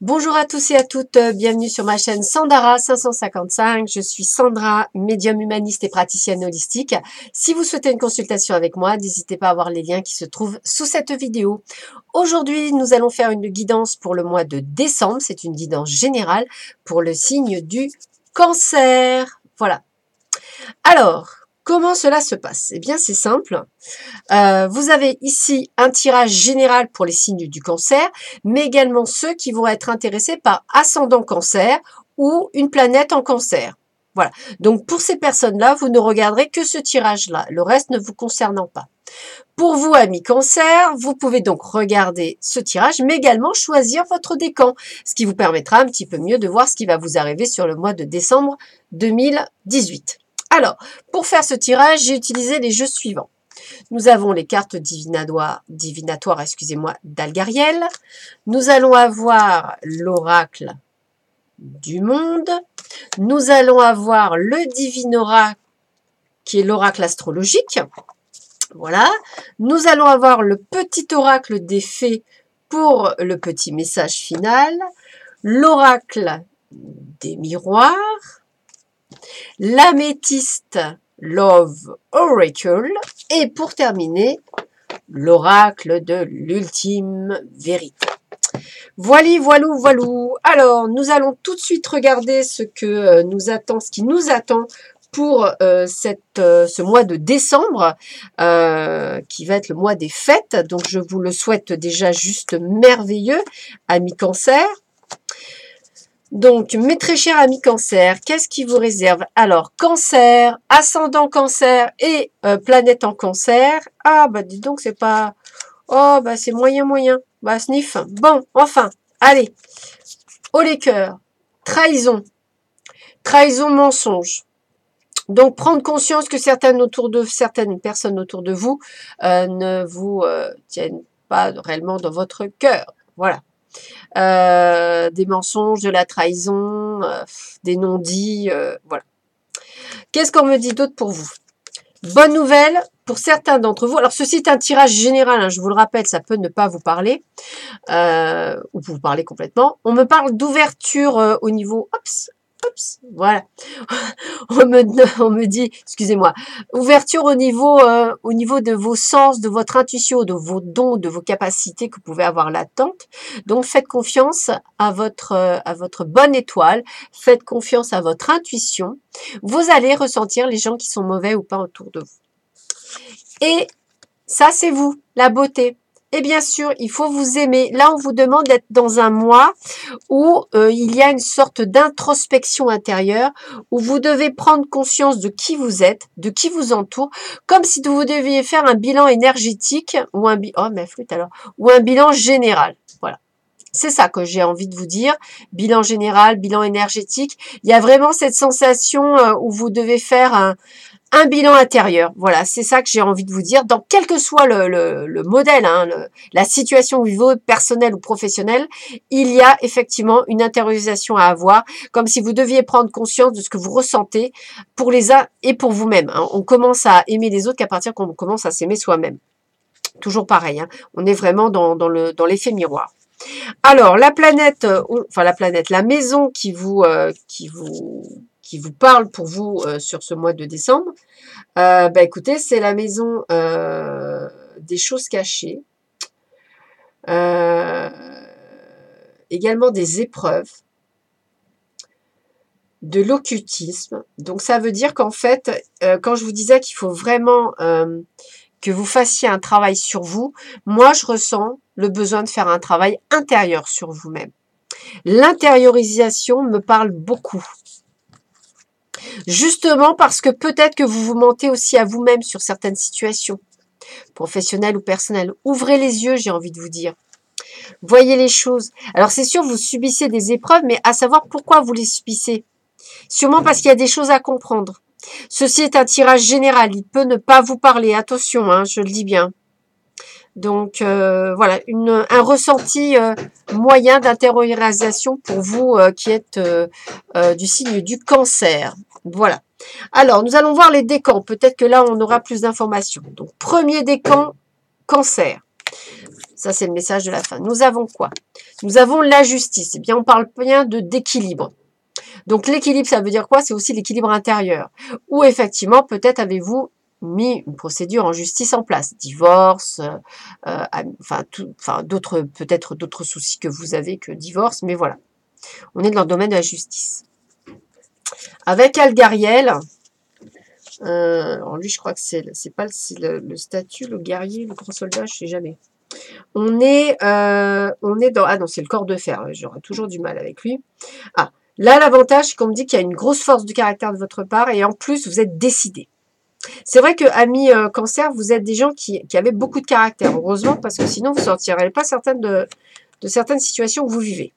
Bonjour à tous et à toutes, bienvenue sur ma chaîne Sandara 555. Je suis Sandra, médium humaniste et praticienne holistique. Si vous souhaitez une consultation avec moi, n'hésitez pas à voir les liens qui se trouvent sous cette vidéo. Aujourd'hui, nous allons faire une guidance pour le mois de décembre. C'est une guidance générale pour le signe du Cancer. Voilà. Alors, comment cela se passe? Eh bien, c'est simple. Vous avez ici un tirage général pour les signes du Cancer, mais également ceux qui vont être intéressés par ascendant Cancer ou une planète en Cancer. Voilà. Donc, pour ces personnes-là, vous ne regarderez que ce tirage-là, le reste ne vous concernant pas. Pour vous, amis Cancer, vous pouvez donc regarder ce tirage, mais également choisir votre décan, ce qui vous permettra un petit peu mieux de voir ce qui va vous arriver sur le mois de décembre 2018. Alors, pour faire ce tirage, j'ai utilisé les jeux suivants. Nous avons les cartes divinatoires d'Algariel. Nous allons avoir l'oracle du monde. Nous allons avoir le divinora qui est l'oracle astrologique. Voilà. Nous allons avoir le petit oracle des fées pour le petit message final. L'oracle des miroirs. L'améthyste Love Oracle. Et pour terminer, l'oracle de l'ultime vérité. Voilou. Alors, nous allons tout de suite regarder ce qui nous attend pour ce mois de décembre, qui va être le mois des fêtes. Donc, je vous le souhaite déjà juste merveilleux, amis Cancer. Donc, mes très chers amis Cancer, qu'est-ce qui vous réserve? Alors, Cancer, ascendant Cancer et planète en Cancer. Ah, bah dis donc, c'est pas... Oh, bah c'est moyen. Bah, sniff. Bon, enfin, allez. Haut les cœurs. Trahison. Trahison, mensonge. Donc, prendre conscience que certaines personnes autour de vous ne vous tiennent pas réellement dans votre cœur. Voilà. Des mensonges, de la trahison, des non-dits, voilà. Qu'est-ce qu'on me dit d'autre pour vous? Bonne nouvelle pour certains d'entre vous. Alors, ceci est un tirage général, hein, je vous le rappelle, ça peut ne pas vous parler, ou vous parler complètement. On me parle d'ouverture au niveau... Voilà. on me dit, excusez-moi, ouverture au niveau de vos sens, de votre intuition, de vos dons, de vos capacités que vous pouvez avoir latentes. Donc, faites confiance à votre bonne étoile, faites confiance à votre intuition. Vous allez ressentir les gens qui sont mauvais ou pas autour de vous. Et ça, c'est vous, la beauté. Et bien sûr, il faut vous aimer. Là, on vous demande d'être dans un mois où il y a une sorte d'introspection intérieure, où vous devez prendre conscience de qui vous êtes, de qui vous entoure, comme si vous deviez faire un bilan énergétique ou ou un bilan général. Voilà. C'est ça que j'ai envie de vous dire. Bilan général, bilan énergétique. Il y a vraiment cette sensation où vous devez faire un bilan intérieur. Voilà, c'est ça que j'ai envie de vous dire. Dans quel que soit le modèle, hein, la situation au niveau personnel ou professionnel, il y a effectivement une intériorisation à avoir, comme si vous deviez prendre conscience de ce que vous ressentez pour les uns et pour vous-même. Hein. On commence à aimer les autres qu'à partir qu'on commence à s'aimer soi-même. Toujours pareil, hein. On est vraiment dans l'effet miroir. Alors, la maison qui vous parle pour vous sur ce mois de décembre, écoutez, c'est la maison des choses cachées, également des épreuves, de l'occultisme. Donc, ça veut dire qu'en fait, quand je vous disais qu'il faut vraiment que vous fassiez un travail sur vous, moi, je ressens le besoin de faire un travail intérieur sur vous-même. L'intériorisation me parle beaucoup. Justement parce que peut-être que vous vous mentez aussi à vous-même sur certaines situations, professionnelles ou personnelles. Ouvrez les yeux, j'ai envie de vous dire. Voyez les choses. Alors c'est sûr, vous subissez des épreuves, mais à savoir pourquoi vous les subissez. Sûrement parce qu'il y a des choses à comprendre. Ceci est un tirage général, il peut ne pas vous parler. Attention, hein, je le dis bien. Donc voilà, un ressenti moyen d'intériorisation pour vous qui êtes du signe du Cancer. Voilà. Alors, nous allons voir les décans. Peut-être que là, on aura plus d'informations. Donc, premier décan, Cancer. Ça, c'est le message de la fin. Nous avons quoi? Nous avons la justice. Eh bien, on parle bien d'équilibre. Donc, l'équilibre, ça veut dire quoi? C'est aussi l'équilibre intérieur. Ou effectivement, peut-être avez-vous mis une procédure en justice en place. Divorce, d'autres, peut-être d'autres soucis que vous avez que divorce, mais voilà. On est dans le domaine de la justice. Avec Algariel, alors lui, je crois que c'est pas le statut, le guerrier, le grand soldat, je sais jamais. On est dans... Ah non, c'est le corps de fer. J'aurai toujours du mal avec lui. Ah, là, l'avantage, c'est qu'on me dit qu'il y a une grosse force de caractère de votre part et en plus, vous êtes décidé. C'est vrai que, amis cancer, vous êtes des gens qui avaient beaucoup de caractère. Heureusement, parce que sinon, vous ne sortirez pas de certaines situations que vous vivez.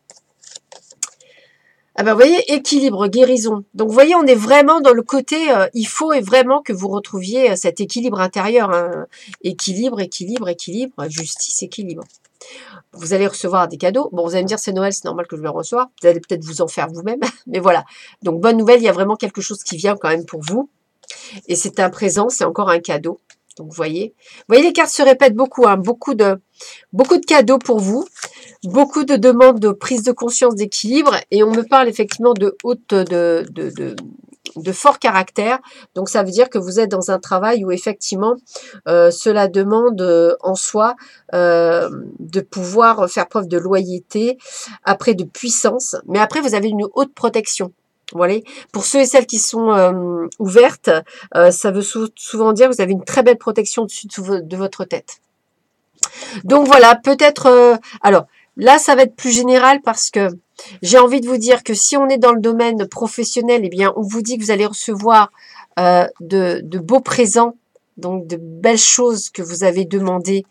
Ah ben, vous voyez, équilibre, guérison. Donc, vous voyez, on est vraiment dans le côté, il faut vraiment que vous retrouviez cet équilibre intérieur. Hein. Équilibre, justice, équilibre. Vous allez recevoir des cadeaux. Bon, vous allez me dire, c'est Noël, c'est normal que je le reçoive. Vous allez peut-être vous en faire vous-même. Mais voilà. Donc, bonne nouvelle, il y a vraiment quelque chose qui vient quand même pour vous. Et c'est un présent, c'est encore un cadeau. Donc, vous voyez, les cartes se répètent beaucoup. Hein, beaucoup de cadeaux pour vous. Beaucoup de demandes de prise de conscience d'équilibre. Et on me parle effectivement de fort caractère. Donc, ça veut dire que vous êtes dans un travail où effectivement, cela demande en soi de pouvoir faire preuve de loyauté, après de puissance. Mais après, vous avez une haute protection. Voilà. Pour ceux et celles qui sont ouvertes, ça veut souvent dire que vous avez une très belle protection au-dessus de votre tête. Donc voilà, peut-être... alors, là, ça va être plus général parce que j'ai envie de vous dire que si on est dans le domaine professionnel, eh bien, on vous dit que vous allez recevoir de beaux présents, donc de belles choses que vous avez demandées,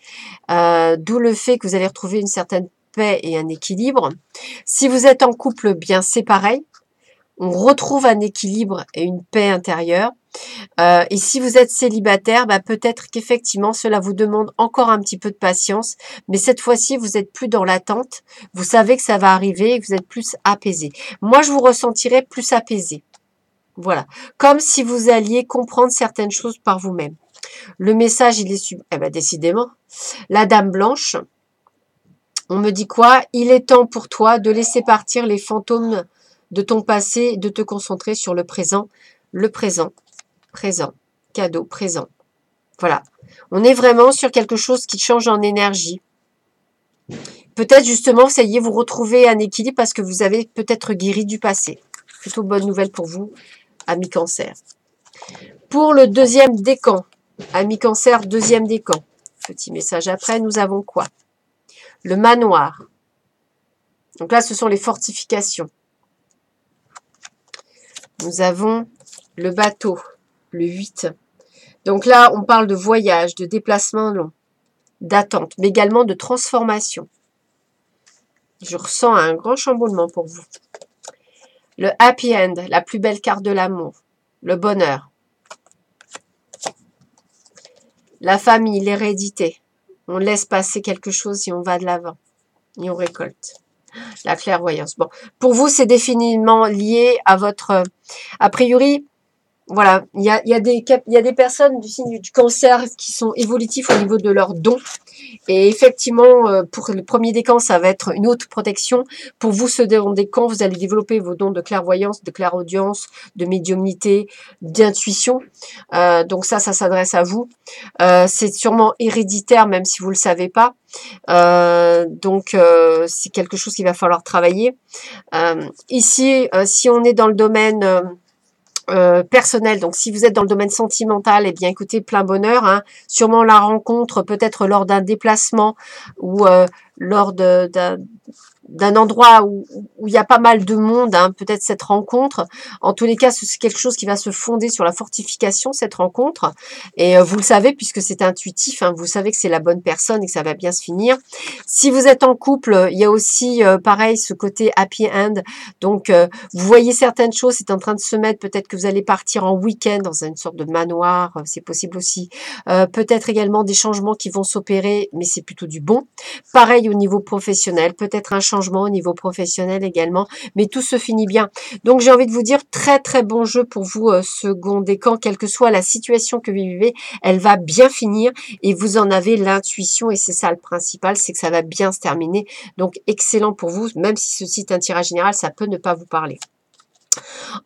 d'où le fait que vous allez retrouver une certaine paix et un équilibre. Si vous êtes en couple, bien, c'est pareil. On retrouve un équilibre et une paix intérieure. Et si vous êtes célibataire, bah peut-être qu'effectivement, cela vous demande encore un petit peu de patience. Mais cette fois-ci, vous n'êtes plus dans l'attente. Vous savez que ça va arriver et que vous êtes plus apaisé. Moi, je vous ressentirais plus apaisé. Voilà. Comme si vous alliez comprendre certaines choses par vous-même. Le message, il est... Eh ben, décidément. La Dame Blanche. On me dit quoi? Il est temps pour toi de laisser partir les fantômes de ton passé, de te concentrer sur le présent. Le présent. Présent, cadeau, présent. Voilà. On est vraiment sur quelque chose qui change en énergie. Peut-être justement, ça y est, vous retrouvez un équilibre parce que vous avez peut-être guéri du passé. Plutôt bonne nouvelle pour vous, amis cancer. Pour le deuxième décan, amis cancer, deuxième décan. Petit message après, nous avons quoi? Le manoir. Donc là, ce sont les fortifications. Nous avons le bateau. Le 8. Donc là, on parle de voyage, de déplacement long, d'attente, mais également de transformation. Je ressens un grand chamboulement pour vous. Le happy end, la plus belle carte de l'amour. Le bonheur. La famille, l'hérédité. On laisse passer quelque chose et on va de l'avant. Et on récolte. La clairvoyance. Bon, pour vous, c'est définitivement lié à votre... A priori... Voilà, il y a des personnes du signe du cancer qui sont évolutifs au niveau de leurs dons. Et effectivement, pour le premier décan, ça va être une haute protection. Pour vous, ce décan, vous allez développer vos dons de clairvoyance, de clairaudience, de médiumnité, d'intuition. Donc ça s'adresse à vous. C'est sûrement héréditaire, même si vous ne le savez pas. Donc, c'est quelque chose qu'il va falloir travailler. Ici, si on est dans le domaine... personnel, donc si vous êtes dans le domaine sentimental, eh bien écoutez, plein bonheur, hein. Sûrement la rencontre, peut-être lors d'un déplacement ou lors d'un endroit où il y a pas mal de monde, hein, peut-être cette rencontre. En tous les cas, c'est quelque chose qui va se fonder sur la fortification, cette rencontre. Et vous le savez, puisque c'est intuitif, hein, vous savez que c'est la bonne personne et que ça va bien se finir. Si vous êtes en couple, il y a aussi, pareil, ce côté happy end. Donc, vous voyez certaines choses, c'est en train de se mettre. Peut-être que vous allez partir en week-end dans une sorte de manoir, c'est possible aussi. Peut-être également des changements qui vont s'opérer, mais c'est plutôt du bon. Pareil au niveau professionnel, peut-être un changement changements au niveau professionnel également, mais tout se finit bien. Donc j'ai envie de vous dire très très bon jeu pour vous, second décan, quelle que soit la situation que vous vivez, elle va bien finir et vous en avez l'intuition et c'est ça le principal, c'est que ça va bien se terminer. Donc excellent pour vous, même si ceci est un tirage général, ça peut ne pas vous parler.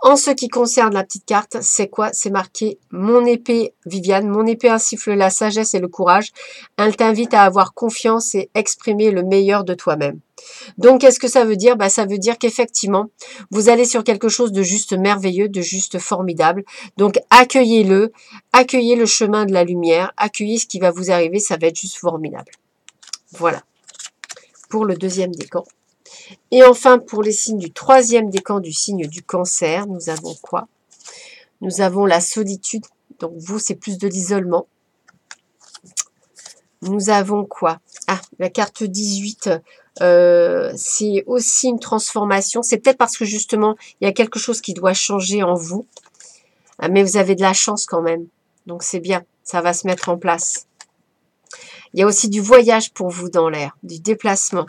En ce qui concerne la petite carte, c'est quoi? C'est marqué mon épée, Viviane, mon épée insuffle la sagesse et le courage. Elle t'invite à avoir confiance et exprimer le meilleur de toi-même. Donc, qu'est-ce que ça veut dire? Ça veut dire qu'effectivement, vous allez sur quelque chose de juste merveilleux, de juste formidable. Donc, accueillez-le, accueillez le chemin de la lumière, accueillez ce qui va vous arriver, ça va être juste formidable. Voilà, pour le deuxième décan. Et enfin, pour les signes du troisième décan du signe du cancer, nous avons quoi? Nous avons la solitude. Donc, vous, c'est plus de l'isolement. Nous avons quoi? Ah, la carte 18, c'est aussi une transformation. C'est peut-être parce que justement, il y a quelque chose qui doit changer en vous. Mais vous avez de la chance quand même. Donc, c'est bien. Ça va se mettre en place. Il y a aussi du voyage pour vous dans l'air, du déplacement.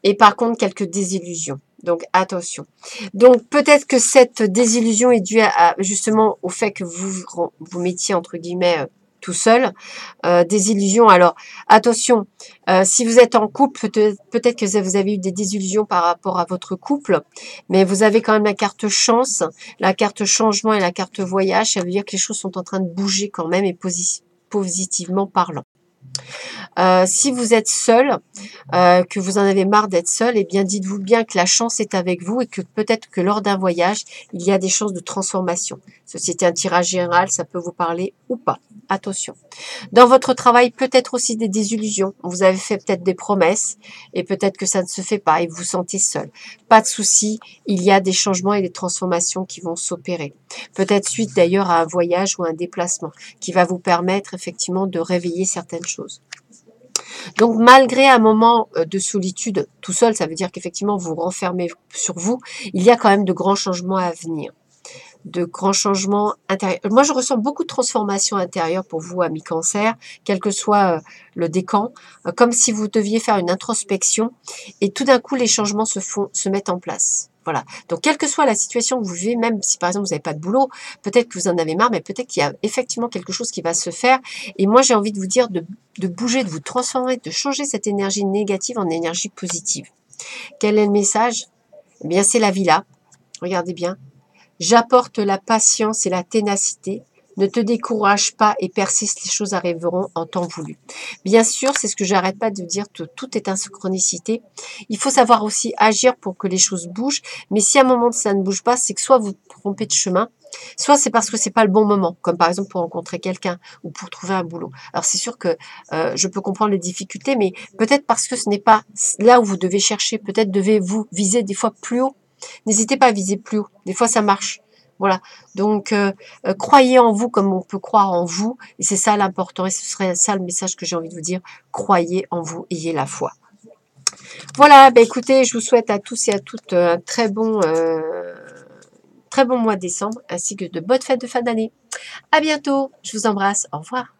Et par contre, quelques désillusions. Donc, attention. Donc, peut-être que cette désillusion est due justement au fait que vous mettiez, entre guillemets, tout seul. Désillusion. Alors, attention, si vous êtes en couple, peut-être que vous avez eu des désillusions par rapport à votre couple, mais vous avez quand même la carte chance, la carte changement et la carte voyage. Ça veut dire que les choses sont en train de bouger quand même et positivement parlant. Si vous êtes seul, que vous en avez marre d'être seul, eh bien dites-vous bien que la chance est avec vous et que peut-être que lors d'un voyage, il y a des chances de transformation. Ceci est un tirage général, ça peut vous parler ou pas. Attention. Dans votre travail, peut-être aussi des désillusions. Vous avez fait peut-être des promesses et peut-être que ça ne se fait pas et vous vous sentez seul. Pas de souci, il y a des changements et des transformations qui vont s'opérer. Peut-être suite d'ailleurs à un voyage ou un déplacement qui va vous permettre effectivement de réveiller certaines choses. Donc, malgré un moment de solitude tout seul, ça veut dire qu'effectivement, vous vous renfermez sur vous, il y a quand même de grands changements à venir. De grands changements intérieurs. Moi, je ressens beaucoup de transformations intérieures pour vous, amis cancer, quel que soit le décan, comme si vous deviez faire une introspection et tout d'un coup, les changements se mettent en place. Voilà. Donc, quelle que soit la situation que vous vivez, même si par exemple vous n'avez pas de boulot, peut-être que vous en avez marre, mais peut-être qu'il y a effectivement quelque chose qui va se faire. Et moi, j'ai envie de vous dire de bouger, de vous transformer, de changer cette énergie négative en énergie positive. Quel est le message? Eh bien, c'est la vie là. Regardez bien. J'apporte la patience et la ténacité. Ne te décourage pas et persiste, les choses arriveront en temps voulu. Bien sûr, c'est ce que j'arrête pas de dire, tout est synchronicité. Il faut savoir aussi agir pour que les choses bougent, mais si à un moment ça ne bouge pas, c'est que soit vous trompez de chemin, soit c'est parce que c'est pas le bon moment, comme par exemple pour rencontrer quelqu'un ou pour trouver un boulot. Alors c'est sûr que je peux comprendre les difficultés, mais peut-être parce que ce n'est pas là où vous devez chercher, peut-être devez-vous viser des fois plus haut. N'hésitez pas à viser plus haut. Des fois, ça marche. Voilà. Donc, croyez en vous comme on peut croire en vous. Et c'est ça l'important. Et ce serait ça le message que j'ai envie de vous dire. Croyez en vous. Ayez la foi. Voilà. Écoutez, je vous souhaite à tous et à toutes un très bon mois de décembre ainsi que de bonnes fêtes de fin d'année. À bientôt. Je vous embrasse. Au revoir.